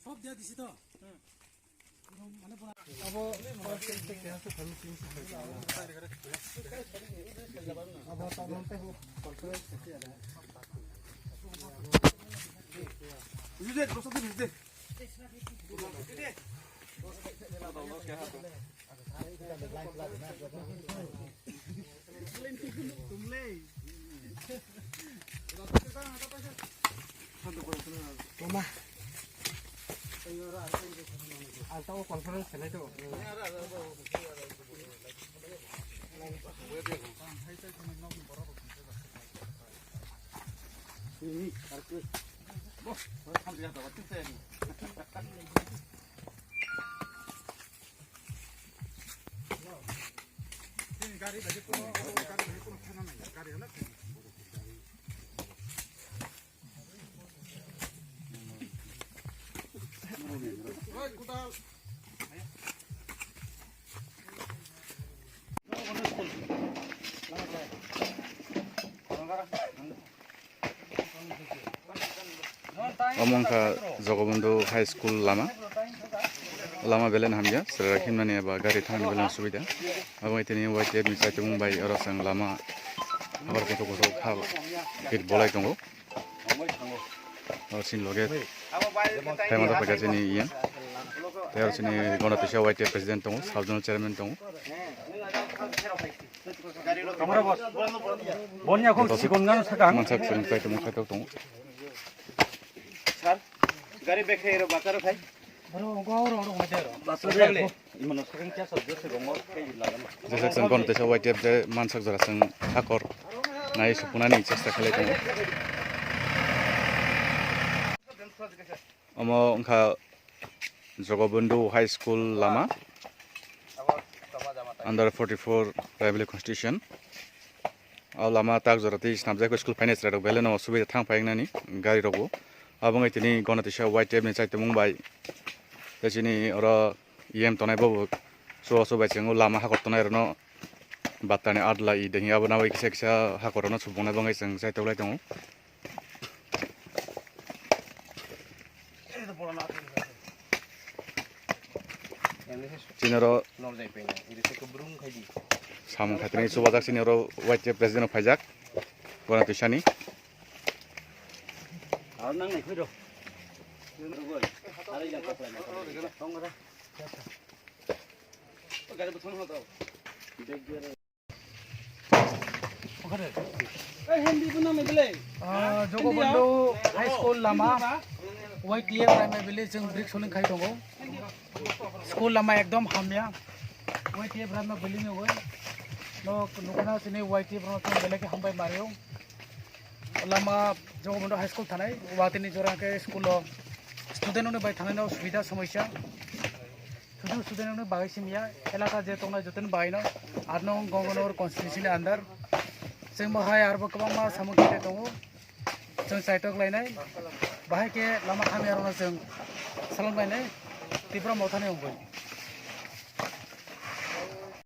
सब दिया दिसी तो atau conference kan itu. Ini kartu. Boh, sampai ada waktu saya. Ini gari tadi pun sana nih, gari anak. Omongka Jagabandu High School Lama belen Hamya serara khimnani aba gari thani belen subida abo itini white misai tung bai orasang Lama abar koto khab git bolai tongo sin loge thaiman da paga jeni ian there sini gona tisha white president tongo subjournal chairman tongo kamera bos bonnya kok sikongan sakang mansak sing sai tung khatok tongo गाड़ी बैठे रो बाकार भाई bro goro mate ro बासले इमन सकन क्या सब जैसे गंगो के लागन jasa sang kon tesa white je mansak jara sang hakor nai supunani chesta khale tongo omo ongkha Jagabandu High School Lama under 44 Primary Constitution Lama tak jorati snapjak school finance rado beleno subida thang paingnani gari rogo abang itini gonatisa white tape ni chaite mumbai tachini ora em tonai bobo so bai chengo lama hakor tonai rono battani adla I dehi abana bai kisa hakorono subona bangai cheng chaite ulai tongo chinoro samung khatini subajak chinoro white tape president phajak gonatisani nang này khơi rồi ở đây là cặp này không có đâu cái này không đâu Jagabandu High School Lama white clear primary village जों brick soling khai दंगो school Lama एकदम Hamya white clear primary building में होय no नुकना सिने white clear primary बेले के हमबाय Mario Lama Jagabandu High School थानाय वातिनि जोरा के स्कूल स्टूडेंट ने बाय थानाय सुविधा समस्या शुद्ध स्टूडेंट ने बागै सिमिया इलाका जे तंगना जतन बायनो आरनो गंगनर कॉन्स्टिट्यूशन नि अंदर जों बाहाय आरो गोबां मा सामग्रि दङ जों साइटक लायनाय बाहाय के लामा खामियारनो जों सालांबायनाय तीव्र मावथानाय अंगै